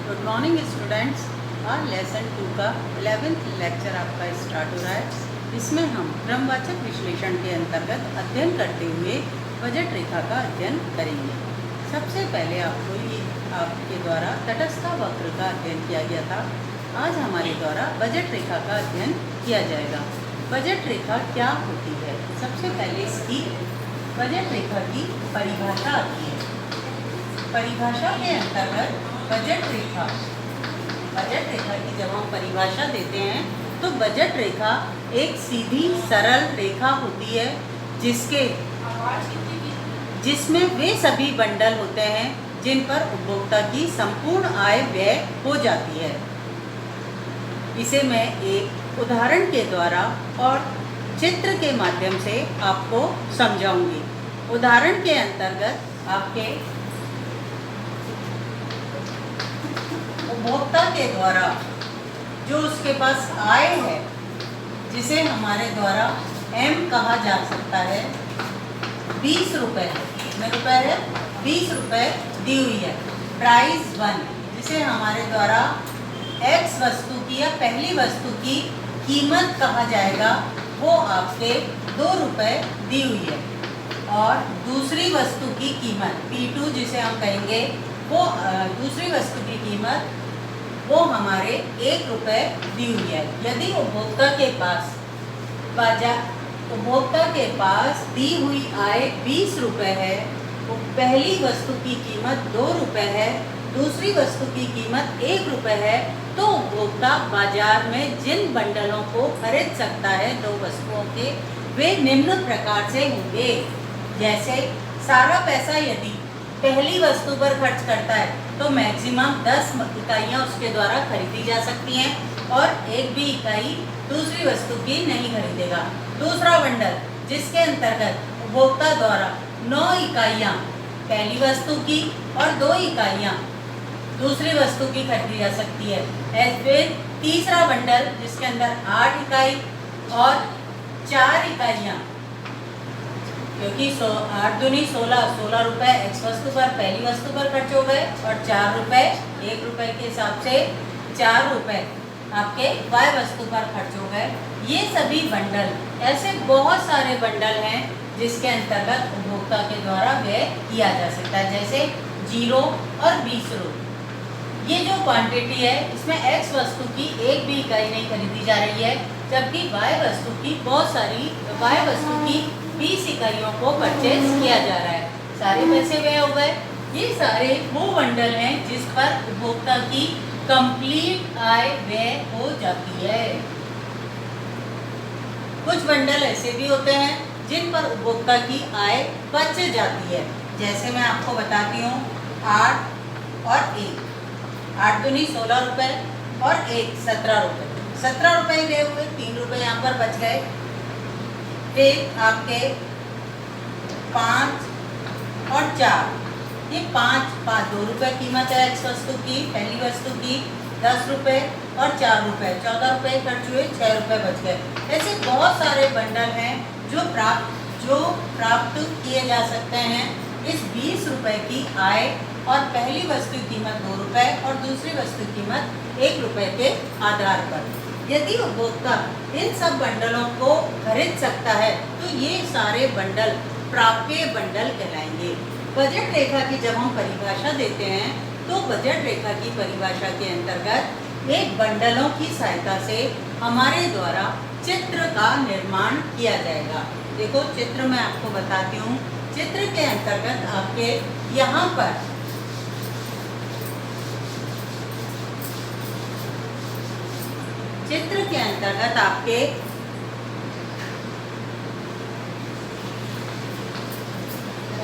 Good morning students. आज lesson 2 का 11th lecture आपका स्टार्ट हो रहा है। इसमें हम क्रमवाचक विश्लेषण के अंतर्गत अध्ययन करते हुए बजट रेखा का अध्ययन करेंगे। सबसे पहले आपके द्वारा तटस्थ वक्र का अध्ययन किया गया था। आज हमारे द्वारा बजट रेखा का अध्ययन किया जाएगा। बजट रेखा क्या होती है? सबसे पहले इसकी बजट रेखा की परिभाषा आती है। परिभाषा के अंतर्गत बजट रेखा की जब हम परिभाषा देते हैं तो बजट रेखा एक सीधी सरल रेखा होती है जिसमें वे सभी बंडल होते हैं जिन पर उपभोक्ता की संपूर्ण आय व्यय हो जाती है। इसे मैं एक उदाहरण के द्वारा और चित्र के माध्यम से आपको समझाऊंगी। उदाहरण के अंतर्गत आपके उपभोक्ता के द्वारा जो उसके पास आय है, जिसे हमारे द्वारा M कहा जा सकता है, 20 रुपये, कितने रुपये है? 20 रुपये दी हुई है। प्राइस 1, जिसे हमारे द्वारा X वस्तु की या पहली वस्तु की कीमत कहा जाएगा, वो आपके 2 रुपये दी हुई है। और दूसरी वस्तु की कीमत P2 जिसे हम कहेंगे, वो दूसरी वस्तु की कीमत वो हमारे 1 रुपये दी हुई है। यदि उपभोक्ता के पास दी हुई आय 20 रुपये है, तो पहली वस्तु की कीमत 2 रुपये है, दूसरी वस्तु की कीमत 1 रुपये है, तो उपभोक्ता बाजार में जिन बंडलों को खरीद सकता है दो वस्तुओं के, वे निम्न प्रकार से होंगे। जैसे सारा पैसा यदि पहली वस्तु पर खर्च करता है तो मैक्सिमम 10 इकाइयाँ उसके द्वारा खरीदी जा सकती हैं और एक भी इकाई दूसरी वस्तु की नहीं खरीदेगा। दूसरा बंडल जिसके अंतर्गत उपभोक्ता द्वारा 9 इकाइयाँ पहली वस्तु की और 2 इकाइयाँ दूसरी वस्तु की खरीदी जा सकती है। फिर तीसरा बंडल जिसके अंदर 8 इकाई और 4 इकाइयाँ, क्योंकि 8 दूनी 16 रुपये X वस्तु पर पहली वस्तु पर खर्च हो गए और 4 रुपये 1 रुपये के हिसाब से 4 रुपये आपके Y वस्तु पर खर्च हो गए। ये सभी बंडल, ऐसे बहुत सारे बंडल हैं जिसके अंतर्गत उपभोक्ता के द्वारा व्यय किया जा सकता है। जैसे 0 और 20 रुपये, ये जो क्वांटिटी है इसमें X वस्तु की एक भी इकाई नहीं खरीदी जा रही है, जबकि Y वस्तु की 20 इकाइयों को परचेज किया जा रहा है। सारे पैसे व्यय हो गए। ये सारे वो बंडल हैं जिस पर उपभोक्ता की कंप्लीट आय व्यय हो जाती है। कुछ बंडल ऐसे भी होते हैं जिन पर उपभोक्ता की आय बच जाती है। जैसे मैं आपको बताती हूँ, 8 और 1, 8 दूनी 16 रुपये और 1 17 रुपये। 17 रुपये व्यय हुए, 3 रुपये यहाँ पर बच गए। फिर आपके 5 और 4, ये 5 2 रुपये कीमत है X वस्तु की, पहली वस्तु की 10 रुपये और 4 रुपये, 14 रुपये खर्च हुए, 6 रुपये बच गए। ऐसे बहुत सारे बंडल हैं जो प्राप्त किए जा सकते हैं इस 20 रुपये की आय और पहली वस्तु की कीमत 2 रुपये और दूसरी वस्तु की कीमत 1 रुपये के आधार पर। यदि उपभोक्ता इन सब बंडलों को खरीद सकता है तो ये सारे बंडल प्राप्य बंडल कहलाएंगे। बजट रेखा की जब हम परिभाषा देते हैं तो बजट रेखा की परिभाषा के अंतर्गत एक बंडलों की सहायता से हमारे द्वारा चित्र का निर्माण किया जाएगा। देखो, चित्र मैं आपको बताती हूँ। चित्र के अंतर्गत आपके यहाँ पर आपके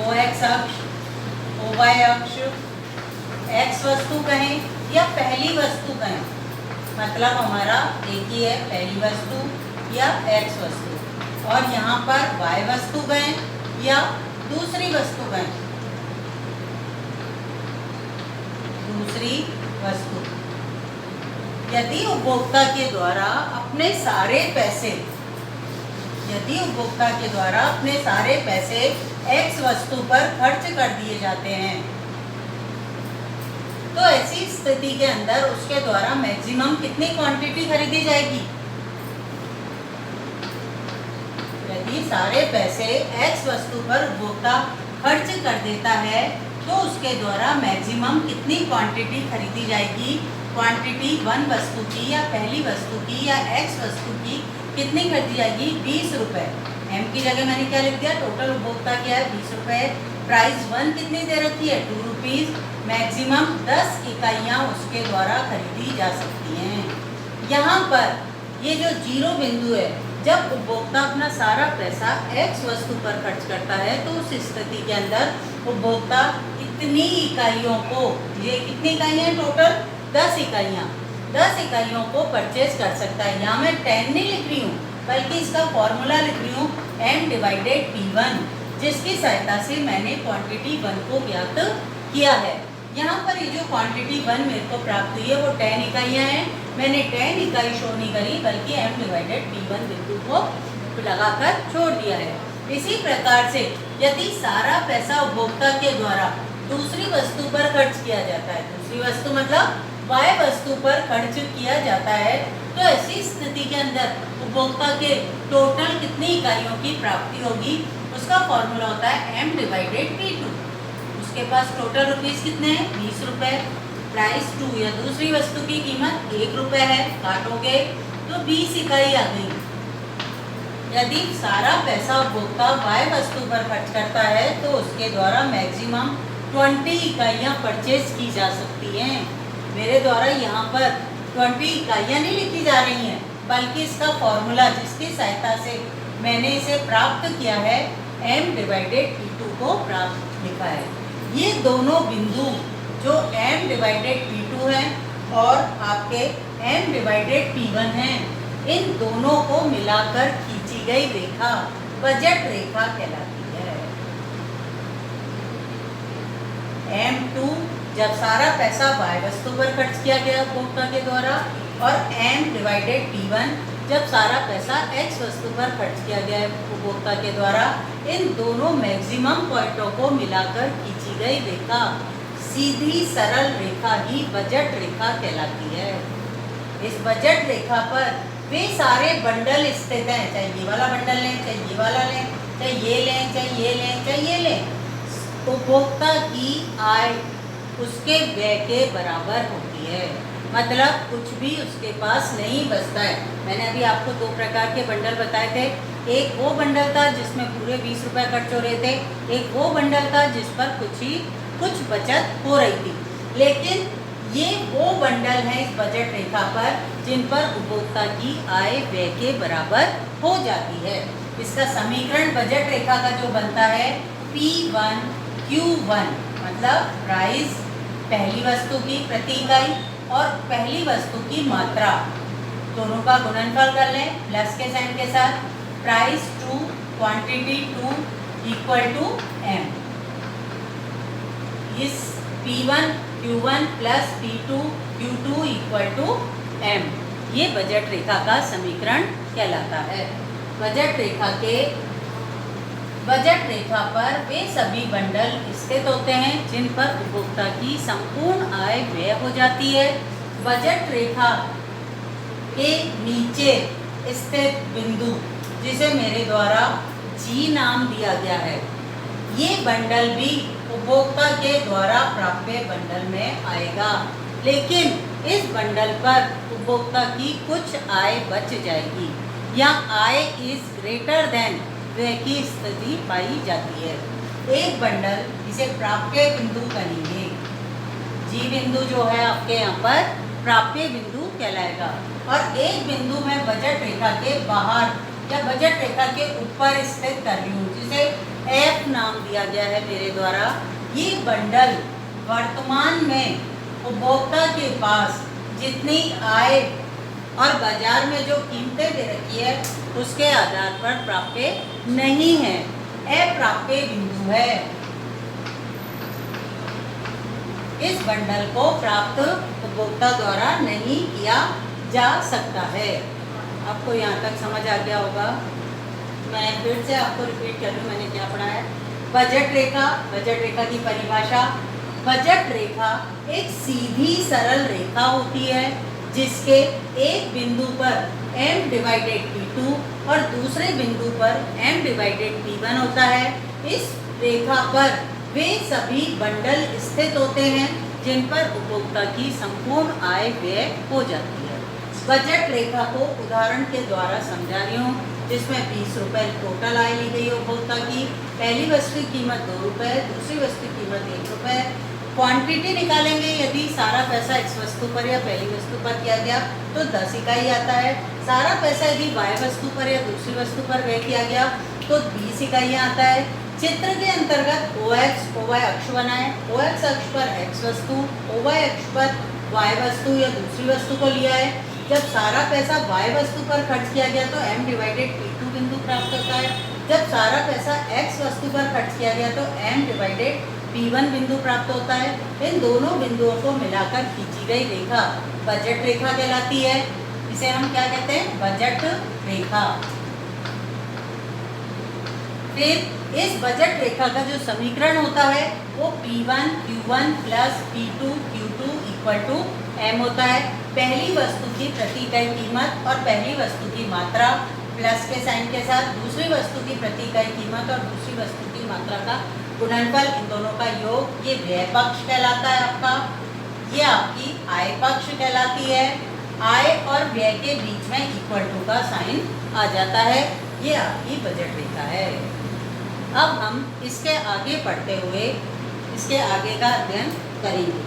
OX अक्ष, OY अक्ष, X वस्तु कहें या पहली वस्तु कहें, मतलब हमारा एक ही है, पहली वस्तु या X वस्तु, और यहाँ पर Y वस्तु कहें या दूसरी वस्तु कहें, दूसरी वस्तु। यदि उपभोक्ता के द्वारा अपने सारे पैसे X वस्तु पर खर्च कर दिए जाते हैं तो ऐसी स्थिति के अंदर उसके द्वारा मैक्सिमम कितनी क्वांटिटी खरीदी जाएगी? यदि सारे पैसे एक्स वस्तु पर उपभोक्ता खर्च कर देता है तो उसके द्वारा मैक्सिमम कितनी क्वांटिटी खरीदी जाएगी? क्वांटिटी वन वस्तु की या पहली वस्तु की या एक्स वस्तु की कितनी खरीदी जाएगी? 20 रुपये। एम की जगह मैंने क्या लिख दिया? टोटल उपभोक्ता क्या है? 20 रुपये। प्राइस वन कितनी दे रखी है? 2 रुपीज़। मैक्सिमम 10 इकाइयाँ उसके द्वारा खरीदी जा सकती हैं। यहाँ पर ये जो जीरो बिंदु है, जब उपभोक्ता अपना सारा पैसा एक्स वस्तु पर खर्च करता है तो उस स्थिति के अंदर उपभोक्ता इतनी इकाइयों को, ये कितनी इकाइयाँ हैं टोटल? 10 इकाइयाँ, 10 इकाइयों को परचेज कर सकता है। यहाँ मैं 10 नहीं लिख रही हूँ, बल्कि इसका फॉर्मूला लिख रही हूँ m/P1, जिसकी सहायता से मैंने क्वांटिटी 1 को ज्ञात किया है। यहाँ पर ये जो क्वांटिटी 1 मेरे को प्राप्त हुई है वो 10 इकाइयाँ हैं। मैंने 10 इकाई शो नहीं करी, बल्कि m/P1 बिंदु को लगाकर छोड़ दिया है। इसी प्रकार से यदि सारा पैसा उपभोक्ता के द्वारा दूसरी वस्तु पर खर्च किया जाता है, दूसरी वस्तु मतलब y वस्तु पर खर्च किया जाता है, तो ऐसी स्थिति के अंदर उपभोक्ता के टोटल कितनी इकाइयों की प्राप्ति होगी? उसका फॉर्मूला होता है m/P2। उसके पास टोटल रुपीस कितने हैं? 20 रुपये। प्राइस 2 या दूसरी वस्तु की कीमत 1 रुपये है, काटोगे तो 20 इकाई आ गई। यदि सारा पैसा उपभोक्ता y वस्तु पर खर्च करता है तो उसके द्वारा मैक्सिमम 20 इकाइयाँ परचेज की जा सकती हैं। मेरे द्वारा यहाँ पर 20 इकाइयाँ नहीं लिखी जा रही हैं, बल्कि इसका फॉर्मूला जिसकी सहायता से मैंने इसे प्राप्त किया है m/P2 को प्राप्त लिखा है। ये दोनों बिंदु जो m/P2 है और आपके m/P1 है, इन दोनों को मिलाकर खींची गई रेखा बजट रेखा कहलाती है। m2 जब सारा पैसा y वस्तु पर खर्च किया गया उपभोक्ता के द्वारा, और m/P1 जब सारा पैसा x वस्तु पर खर्च किया गया है उपभोक्ता के द्वारा, इन दोनों मैक्सिमम पॉइंटों को मिलाकर खींची गई रेखा सीधी सरल रेखा ही बजट रेखा कहलाती है। इस बजट रेखा पर वे सारे बंडल स्थित हैं, चाहे ये वाला बंडल लें, चाहे ये वाला लें, चाहे ये लें, चाहे ये लें, चाहे ये लें, उपभोक्ता की आय उसके व्यय के बराबर होती है। मतलब कुछ भी उसके पास नहीं बचता है। मैंने अभी आपको 2 प्रकार के बंडल बताए थे। एक वो बंडल था जिसमें पूरे 20 रुपये खर्च हो रहे थे, एक वो बंडल था जिस पर कुछ बचत हो रही थी। लेकिन ये वो बंडल हैं इस बजट रेखा पर जिन पर उपभोक्ता की आय व्यय के बराबर हो जाती है। इसका समीकरण बजट रेखा का जो बनता है P1Q1, मतलब प्राइस पहली वस्तु की प्रति इकाई और पहली वस्तु की मात्रा, दोनों का गुणनफल कर लें प्लस के साइन के साथ। Price 2 quantity 2 equal to m। इस P1 Q1 plus P2 Q2 equal to m, ये बजट रेखा का समीकरण कहलाता है। बजट रेखा पर वे सभी बंडल स्थित होते हैं जिन पर उपभोक्ता की संपूर्ण आय व्यय हो जाती है। बजट रेखा के नीचे स्थित बिंदु, जिसे मेरे द्वारा G नाम दिया गया है, ये बंडल भी उपभोक्ता के द्वारा प्राप्य बंडल में आएगा, लेकिन इस बंडल पर उपभोक्ता की कुछ आय बच जाएगी या आय इज ग्रेटर देन व्यय की स्थिति पाई जाती है। एक बंडल, इसे प्राप्य बिंदु कहेंगे। G बिंदु जो है आपके यहाँ पर प्राप्य बिंदु कहलाएगा। और एक बिंदु मैं बजट रेखा के बाहर या बजट रेखा के ऊपर स्थित कर रही हूँ, जिसे F नाम दिया गया है मेरे द्वारा। ये बंडल वर्तमान में उपभोक्ता के पास जितनी आय और बाजार में जो कीमतें दे रखी है उसके आधार पर प्राप्य नहीं है, अप्राप्य बिंदु है। इस बंडल को प्राप्त उपभोक्ता द्वारा नहीं किया जा सकता है। आपको यहाँ तक समझ आ गया होगा। मैं फिर से आपको रिपीट कर लूँ मैंने क्या पढ़ा है। बजट रेखा की परिभाषा बजट रेखा एक सीधी सरल रेखा होती है जिसके एक बिंदु पर m डिवाइडेड P2 और दूसरे बिंदु पर m डिवाइडेड P1 होता है। इस रेखा पर वे सभी बंडल स्थित होते हैं जिन पर उपभोक्ता की संपूर्ण आय व्यय हो जाती है। बजट रेखा को उदाहरण के द्वारा समझा रही हूँ, जिसमें 20 रुपये टोटल आय ली गई उपभोक्ता की। पहली वस्तु की कीमत 2 रुपये, दूसरी वस्तु की कीमत 1 रुपये। क्वांटिटी निकालेंगे, यदि सारा पैसा x वस्तु पर या पहली वस्तु पर किया गया तो 10 इकाई आता है। सारा पैसा यदि y वस्तु पर या दूसरी वस्तु पर व्यय किया गया तो 20 इकाइयाँ आता है। चित्र के अंतर्गत OX OY अक्ष बनाएं। OX अक्ष पर x वस्तु, OY अक्ष पर y वस्तु या दूसरी वस्तु को लिया है। जब सारा पैसा y वस्तु पर खर्च किया गया तो m डिवाइडेड P2 बिंदु प्राप्त होता है। जब सारा पैसा x वस्तु पर खर्च किया गया तो m डिवाइडेड P1 बिंदु प्राप्त होता है। इन दोनों बिंदुओं को मिलाकर खींची गई रेखा बजट रेखा कहलाती है। इसे हम क्या कहते हैं? बजट रेखा। फिर इस बजट रेखा का जो समीकरण होता है वो P1 Q1 plus P2 Q2 equal to M होता है। पहली वस्तु की प्रति इकाई कीमत और पहली वस्तु की मात्रा प्लस के साइन के साथ, दूसरी वस्तु की प्रति इकाई कीमत और दूसरी वस्तु की मात्रा का गुणनफल, इन दोनों का योग, ये व्यय पक्ष कहलाता है आपका। ये आपकी आय पक्ष कहलाती है। आय और व्यय के बीच में इक्वल टू का साइन आ जाता है। ये आपकी बजट रेखा है। अब हम इसके आगे बढ़ते हुए इसके आगे का अध्ययन करेंगे।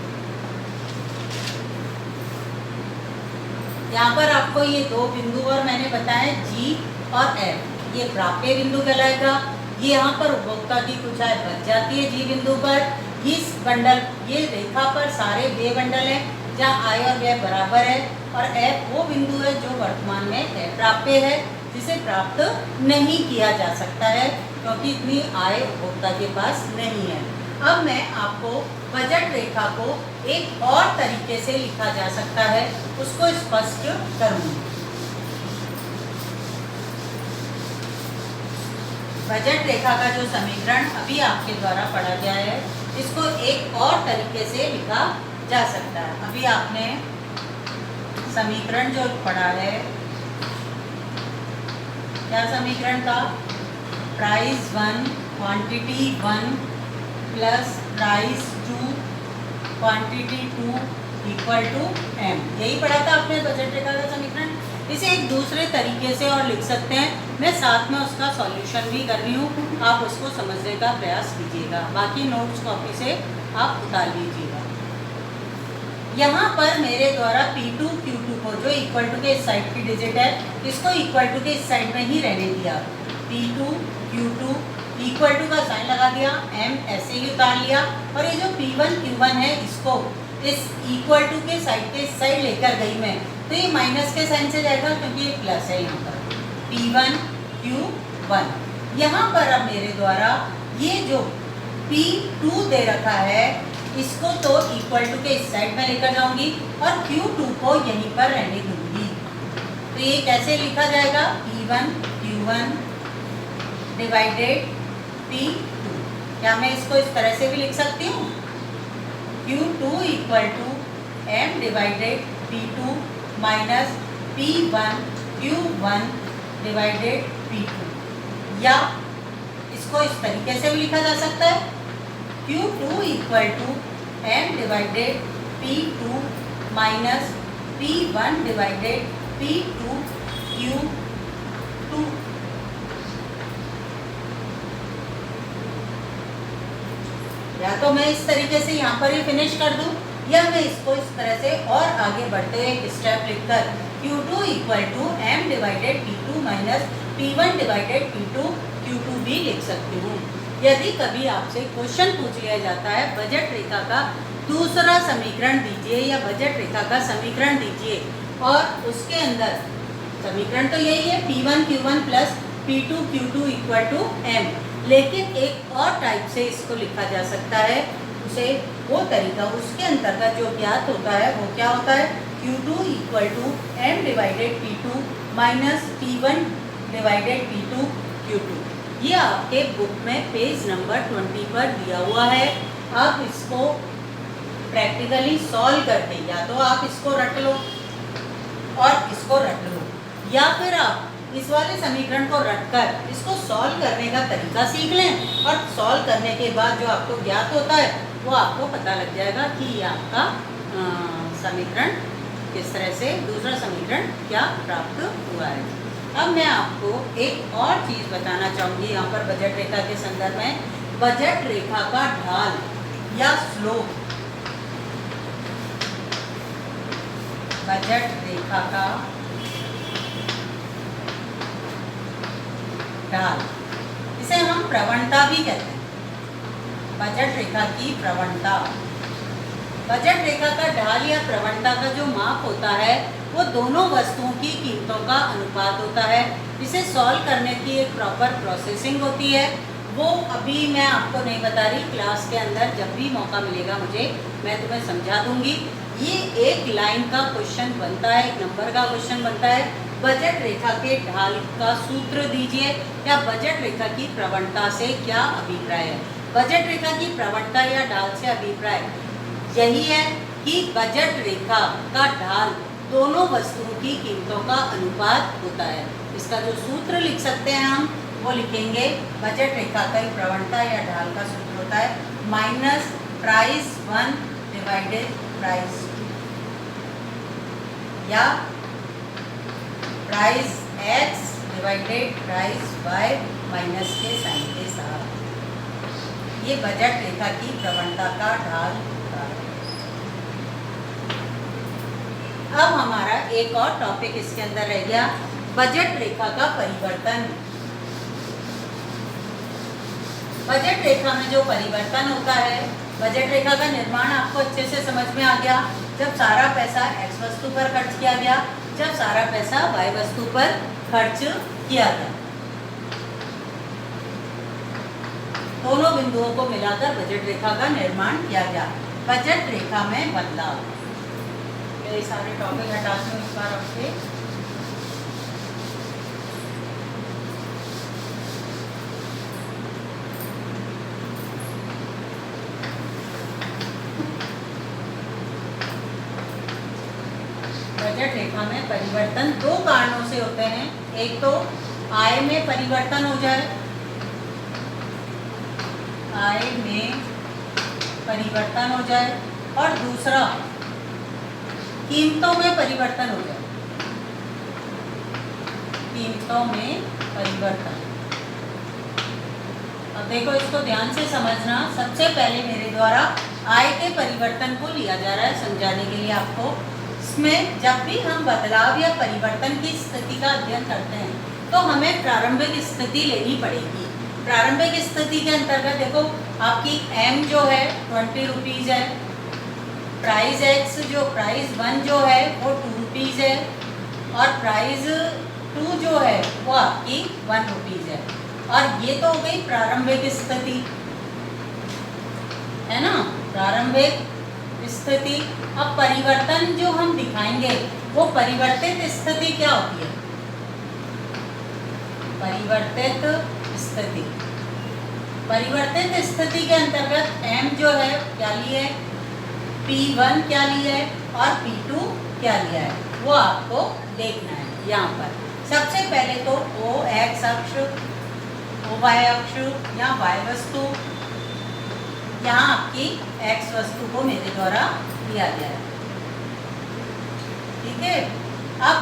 यहाँ पर आपको ये दो बिंदु और मैंने बताया G और F, ये प्राप्य बिंदु कहलाएगा। ये यहाँ पर उपभोक्ता की कुछ आय बच जाती है G बिंदु पर। इस बंडल, ये रेखा पर सारे व्यय बंडल हैं जहाँ आय और व्यय बराबर है, और F वो बिंदु है जो वर्तमान में प्राप्य है, जिसे प्राप्त नहीं किया जा सकता है क्योंकि इतनी आय उपभोक्ता के पास नहीं है। अब मैं आपको बजट रेखा को एक और तरीके से लिखा जा सकता है, उसको स्पष्ट करूँगी। बजट रेखा का जो समीकरण अभी आपके द्वारा पढ़ा गया है, इसको एक और तरीके से लिखा जा सकता है। अभी आपने समीकरण जो पढ़ा है, क्या समीकरण था? Price 1 quantity 1 plus price 2 quantity 2 equal to M। यही पढ़ा था आपने बजट रेखा का समीकरण। इसे एक दूसरे तरीके से और लिख सकते हैं। मैं साथ में उसका सॉल्यूशन भी कर रही हूँ, आप उसको समझने का प्रयास कीजिएगा। बाकी नोट्स कॉपी से आप उतार लीजिएगा। यहाँ पर मेरे द्वारा P2 Q2 को, जो इक्वल टू के इस साइड की डिजिट है, इसको इक्वल टू के इस साइड में ही रहने दिया। P2 Q2 इक्वल टू का साइन लगा दिया, M ऐसे ही उतार लिया, और ये जो P1 Q1 है इसको इस इक्वल टू के साइड लेकर गई मैं, तो ये माइनस के साइन से जाएगा क्योंकि ये प्लस है। यहाँ पर P1 Q1, यहाँ पर अब मेरे द्वारा ये जो P2 दे रखा है इसको तो इक्वल टू के इस साइड में लेकर जाऊंगी और Q2 को यहीं पर रहने दूंगी। तो ये कैसे लिखा जाएगा? P1 Q1 divided P2। क्या मैं इसको इस तरह से भी लिख सकती हूँ? Q2 equal to M divided P2 minus P1 Q1 divided P2, या इसको इस तरीके से भी लिखा जा सकता है Q2 equal to M divided P2 minus P1 divided P2 Q2। या तो मैं इस तरीके से यहाँ पर ही फिनिश कर दूँ, या मैं इसको इस तरह से और आगे बढ़ते हुए एक स्टेप लिखकर Q2 equal to M divided P2 minus P1 divided P2 Q2 भी लिख सकती हूँ। यदि कभी आपसे क्वेश्चन पूछ लिया जाता है बजट रेखा का दूसरा समीकरण दीजिए या बजट रेखा का समीकरण दीजिए, और उसके अंदर समीकरण तो यही है P1 Q1 plus P2 Q2 equal to M, लेकिन एक और टाइप से इसको लिखा जा सकता है। उसे वो तरीका, उसके अंतर्गत जो ज्ञात होता है वो क्या होता है? Q2 equal to M divided P2 minus P1 divided P2 Q2। ये आपके बुक में पेज नंबर 20 पर दिया हुआ है। आप इसको प्रैक्टिकली सॉल्व करके, या तो आप इसको रट लो और इसको रट लो, या फिर आप इस वाले समीकरण को रटकर इसको सॉल्व करने का तरीका सीख लें, और सॉल्व करने के बाद जो आपको ज्ञात होता है वो आपको पता लग जाएगा कि ये आपका समीकरण किस तरह से, दूसरा समीकरण क्या प्राप्त हुआ है। अब मैं आपको एक और चीज़ बताना चाहूँगी यहाँ पर बजट रेखा के संदर्भ में। बजट रेखा का ढाल या स्लोप, बजट रेखा का ढाल, इसे हम प्रवणता भी कहते हैं। बजट रेखा की प्रवणता, बजट रेखा का ढाल या प्रवणता का जो माप होता है वो दोनों वस्तुओं की कीमतों का अनुपात होता है। इसे सॉल्व करने की एक प्रॉपर प्रोसेसिंग होती है, वो अभी मैं आपको नहीं बता रही, क्लास के अंदर जब भी मौका मिलेगा मुझे मैं तुम्हें समझा दूंगी। ये एक लाइन का क्वेश्चन बनता है, एक नंबर का क्वेश्चन बनता है। बजट रेखा के ढाल का सूत्र दीजिए, या बजट रेखा की प्रवणता से क्या अभिप्राय है। बजट रेखा की प्रवणता या ढाल से अभिप्राय यही है कि बजट रेखा का ढाल दोनों वस्तुओं की कीमतों का अनुपात होता है। इसका जो सूत्र लिख सकते हैं हम, वो लिखेंगे बजट रेखा का प्रवणता या ढाल का सूत्र होता है माइनस प्राइस 1 डिवाइडेड प्राइस 2, या price x divided price y minus के साइन के साथ। ये बजट रेखा की प्रवणता का ढाल होता है। अब हमारा एक और टॉपिक इसके अंदर रह गया, बजट रेखा का परिवर्तन। बजट रेखा में जो परिवर्तन होता है, बजट रेखा का निर्माण आपको अच्छे से समझ में आ गया। जब सारा पैसा x वस्तु पर खर्च किया गया, जब सारा पैसा y वस्तु पर खर्च किया गया, दोनों बिंदुओं को मिलाकर बजट रेखा का निर्माण किया गया। बजट रेखा में बदलाव, ये सारे टॉपिक हटाते हैं इस बार आपके। बजट रेखा में परिवर्तन दो कारणों से होते हैं। एक तो आय में परिवर्तन हो जाए, आय में परिवर्तन हो जाए, और दूसरा कीमतों में परिवर्तन हो जाए, कीमतों में परिवर्तन। अब देखो, इसको ध्यान से समझना। सबसे पहले मेरे द्वारा आय के परिवर्तन को लिया जा रहा है समझाने के लिए आपको। इसमें जब भी हम बदलाव या परिवर्तन की स्थिति का अध्ययन करते हैं तो हमें प्रारंभिक स्थिति लेनी पड़ेगी। प्रारंभिक स्थिति के अंतर्गत देखो, आपकी m जो है 20 रुपीज़ है, प्राइस x जो प्राइस 1 जो है वो 2 रुपीज़ है, और प्राइस 2 जो है वो आपकी 1 रुपीज़ है। और ये तो हो गई प्रारंभिक स्थिति, है ना, प्रारंभिक स्थिति। अब परिवर्तन जो हम दिखाएंगे वो परिवर्तित स्थिति क्या होती है, परिवर्तित स्थिति। परिवर्तित स्थिति के अंतर्गत m जो है क्या लिया है, P1 क्या लिया है और P2 क्या लिया है, वो आपको देखना है। यहाँ पर सबसे पहले तो O x अक्ष, O y अक्ष या y वस्तु, यहाँ आपकी x वस्तु को मेरे द्वारा दिया गया है, ठीक है। अब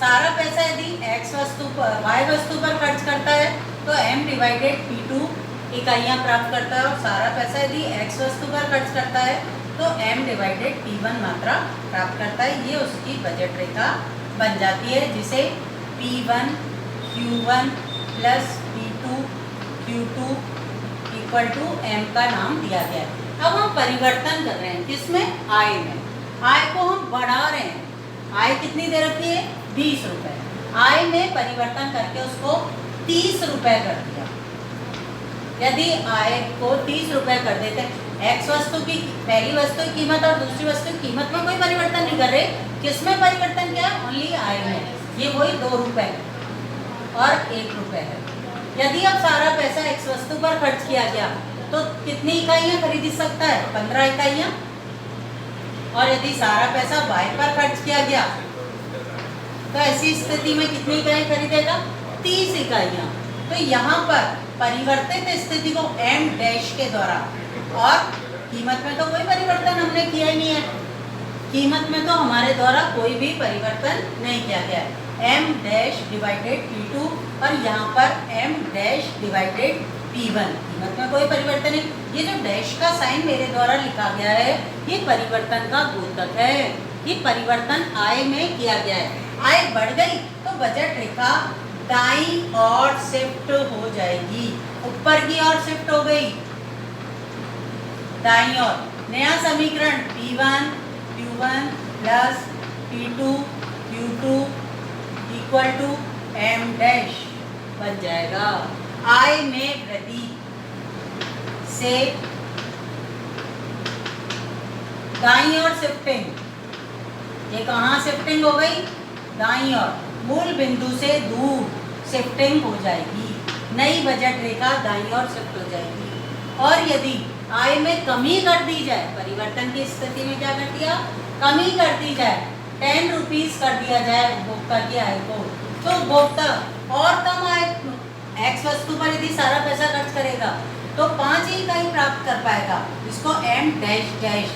सारा पैसा यदि x वस्तु पर y वस्तु पर खर्च करता है तो m डिवाइडेड P2 इकाइयाँ प्राप्त करता है, और सारा पैसा यदि x वस्तु पर खर्च करता है तो m डिवाइडेड P1 मात्रा प्राप्त करता है। ये उसकी बजट रेखा बन जाती है, जिसे P1 Q1 plus P2 Q2 equal to m का नाम दिया गया है। अब हम परिवर्तन कर रहे हैं किसमें, आय में। आय को हम बढ़ा रहे हैं, आय कितनी दे रखी है, 20 रुपये। आय में परिवर्तन करके उसको 30 रुपये कर दिया। यदि आय को 30 रुपये कर देते हैं, एक्स वस्तु की पहली वस्तु की कीमत और दूसरी वस्तु की कीमत में कोई परिवर्तन नहीं कर रहे, किसमें परिवर्तन क्या है, ओनली आय में। ये वही 2 रुपये और 1 रुपये है। यदि अब सारा पैसा एक्स वस्तु पर खर्च किया गया तो कितनी इकाइयाँ खरीद सकता है, 15 इकाइयाँ। और यदि सारा पैसा y पर खर्च किया गया तो ऐसी स्थिति में कितनी इकाई खरीदेगा? 30 इकाइयाँ। तो यहाँ पर परिवर्तित स्थिति को m डैश के द्वारा, और कीमत में तो कोई परिवर्तन हमने किया ही नहीं है, कीमत में तो हमारे द्वारा कोई भी परिवर्तन नहीं किया गया है। m डैश डिवाइडेड P2 और यहाँ पर m डैश डिवाइडेड P1, कीमत में कोई परिवर्तन नहीं। ये जो डैश का साइन मेरे द्वारा लिखा गया है ये परिवर्तन का द्योतक है, ये परिवर्तन आय में किया गया है। आय बढ़ गई तो बजट रेखा दाईं ओर शिफ्ट हो जाएगी, ऊपर की ओर शिफ्ट हो गई दाईं ओर। नया समीकरण P1 Q1 plus P2 Q2 equal to m dash बन जाएगा। आय में वृद्धि से दाईं ओर शिफ्टिंग, ये कहाँ शिफ्टिंग हो गई? दाईं ओर, मूल बिंदु से दूर शिफ्टिंग हो जाएगी, नई बजट रेखा दाईं ओर शिफ्ट हो जाएगी। और यदि आय में कमी कर दी जाए, परिवर्तन की स्थिति में क्या कर दिया? कमी कर दी जाए, 10 रुपीज कर दिया जाए उपभोक्ता की आय को, तो उपभोक्ता और कम आय x वस्तु पर यदि सारा पैसा खर्च करेगा तो 5 ही इकाई प्राप्त कर पाएगा। इसको m डैश डैश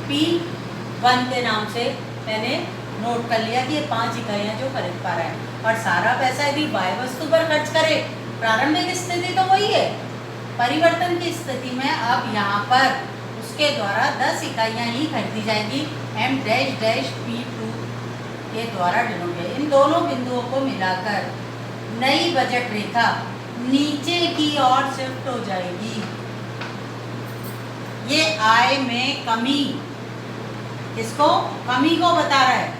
P1 के नाम से मैंने नोट कर लिया कि ये 5 इकाइयाँ जो खरीद पा रहा है। और सारा पैसा यदि y वस्तु पर खर्च करे, प्रारंभिक स्थिति तो वही है, परिवर्तन की स्थिति में अब यहाँ पर उसके द्वारा 10 इकाइयाँ ही खरीदी जाएगी m डैश डैश P2 के द्वारा डिनोट। इन दोनों बिंदुओं को मिलाकर नई बजट रेखा नीचे की ओर शिफ्ट हो जाएगी। ये आय में कमी, इसको कमी को बता रहा है,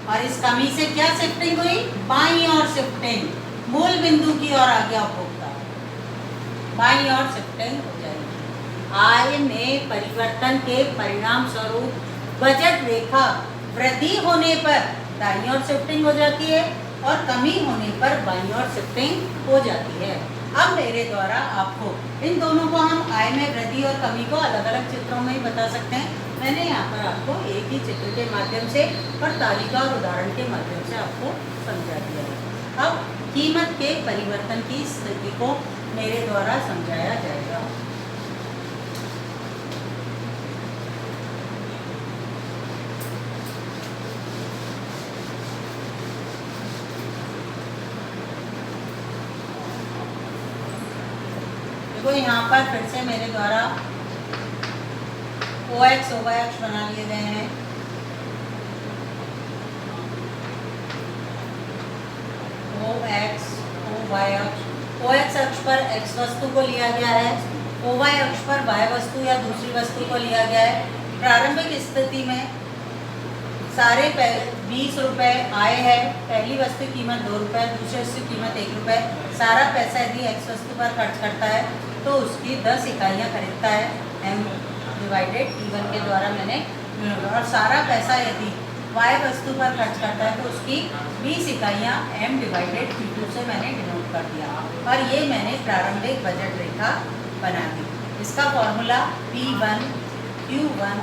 और इस कमी से क्या शिफ्टिंग हुई? बाईं ओर शिफ्टिंग, मूल बिंदु की ओर आ गया उपभोक्ता, बाईं ओर शिफ्टिंग हो जाएगी। आय में परिवर्तन के परिणाम स्वरूप बजट रेखा वृद्धि होने पर दाईं ओर शिफ्टिंग हो जाती है और कमी होने पर बाईं ओर शिफ्टिंग हो जाती है। अब मेरे द्वारा आपको इन दोनों को हम आय में वृद्धि और कमी को अलग अलग चित्रों में ही बता सकते हैं। मैंने यहाँ पर आपको एक ही चित्र के माध्यम से और तालिका और उदाहरण के माध्यम से आपको समझा दिया है। अब कीमत के परिवर्तन की स्थिति को मेरे द्वारा समझाया जाएगा। तो यहाँ पर फिर से मेरे द्वारा OX OY अक्ष बना लिए गए हैं। OX OY अक्ष, OX अक्ष पर X वस्तु को लिया गया है, OY अक्ष पर Y वस्तु या दूसरी वस्तु को लिया गया है। प्रारंभिक स्थिति में सारे 20 रुपये आय है, पहली वस्तु की कीमत 2 रुपये, दूसरी वस्तु की कीमत 1 रुपये। सारा पैसा यदि X वस्तु पर खर्च करता है तो उसकी 10 इकाइयाँ खरीदता है m डिवाइडेड P1 के द्वारा मैंने, और सारा पैसा यदि Y वस्तु पर खर्च करता है तो उसकी 20 इकाइयाँ m डिवाइडेड P2 से मैंने डिनोट कर दिया, और ये मैंने प्रारंभिक बजट रेखा बना दी। इसका formula P1 Q1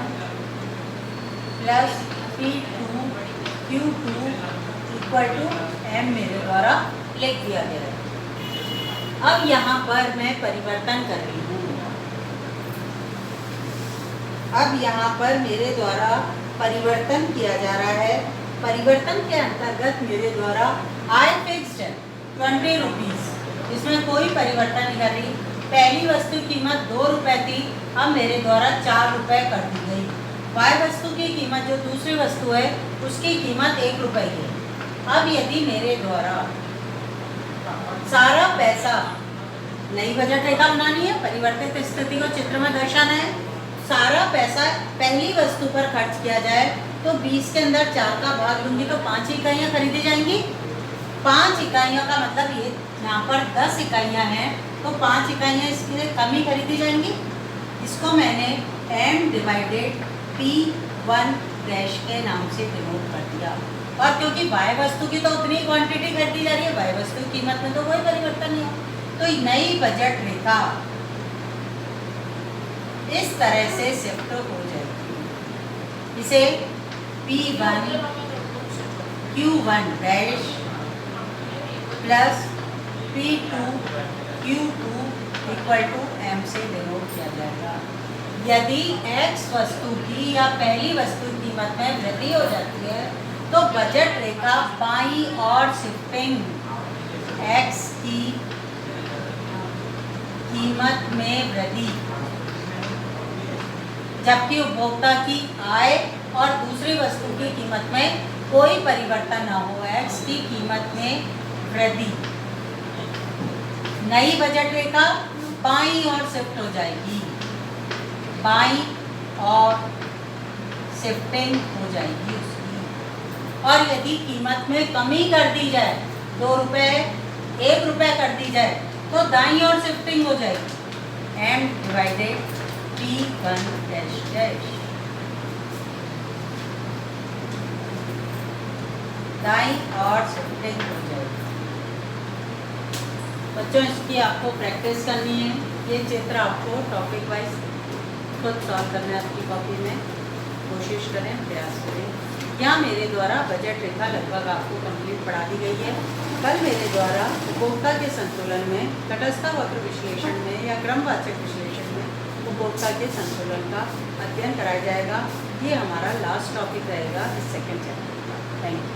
plus P2 Q2 equal to m मेरे द्वारा लिख दिया गया है। अब यहाँ पर मैं परिवर्तन कर रही हूँ। अब यहाँ पर मेरे द्वारा परिवर्तन किया जा रहा है। परिवर्तन के अंतर्गत मेरे द्वारा आय फिक्स्ड है 20 रुपीज़, इसमें कोई परिवर्तन नहीं कर रही। पहली वस्तु की कीमत 2 रुपये थी, अब मेरे द्वारा 4 रुपये कर दी गई। Y वस्तु की कीमत जो दूसरी वस्तु है उसकी कीमत 1 रुपये है। अब यदि मेरे द्वारा सारा पैसा, नई बजट रेखा बनानी है, परिवर्तित स्थिति को चित्र में दर्शाना है, सारा पैसा पहली वस्तु पर खर्च किया जाए तो 20 के अंदर 4 का भाग दूंगी तो 5 इकाइयाँ खरीदी जाएंगी। 5 इकाइयों का मतलब ये यहाँ पर 10 इकाइयाँ हैं तो 5 इकाइयाँ इसके लिए कम ही खरीदी जाएंगी। इसको मैंने m डिवाइडेड P1 डैश के नाम से डिनोट कर दिया। और क्योंकि Y वस्तु की तो उतनी क्वांटिटी खरीदी जा रही है, Y वस्तु की कीमत में तो कोई परिवर्तन नहीं है, तो नई बजट रेखा इस तरह से शिफ्ट हो जाएगी। इसे P1 Q1 dash plus P2 Q2 equal to M से डिनोट किया जाएगा। यदि X वस्तु की या पहली वस्तु की कीमत में वृद्धि हो जाती है तो बजट रेखा बाईं और शिफ्टिंग X की कीमत में वृद्धि, जबकि उपभोक्ता की आय और दूसरी वस्तु की कीमत में कोई परिवर्तन न हो, X की कीमत में वृद्धि। नई बजट रेखा बाईं ओर शिफ्ट हो जाएगी, बाईं और शिफ्टिंग हो जाएगी उसकी। और यदि कीमत में कमी कर दी जाए, 2 रुपये 1 रुपये कर दी जाए तो दाईं ओर शिफ्टिंग हो जाएगी, M divided P1 dash dash. दाईं ओर शिफ्टिंग हो जाएगी। बच्चों इसकी आपको प्रैक्टिस करनी है। ये चित्र आपको टॉपिक वाइज खुद सॉल्व करना है आपकी कॉपी में, कोशिश करें, प्रयास करें। यहाँ मेरे द्वारा बजट रेखा लगभग आपको कंप्लीट पढ़ा दी गई है। कल मेरे द्वारा उपभोक्ता के संतुलन में, तटस्थ वक्र विश्लेषण में या क्रमवाचक विश्लेषण में उपभोक्ता के संतुलन का अध्ययन कराया जाएगा। ये हमारा लास्ट टॉपिक रहेगा इस सेकेंड चैप्टर का। Thank you.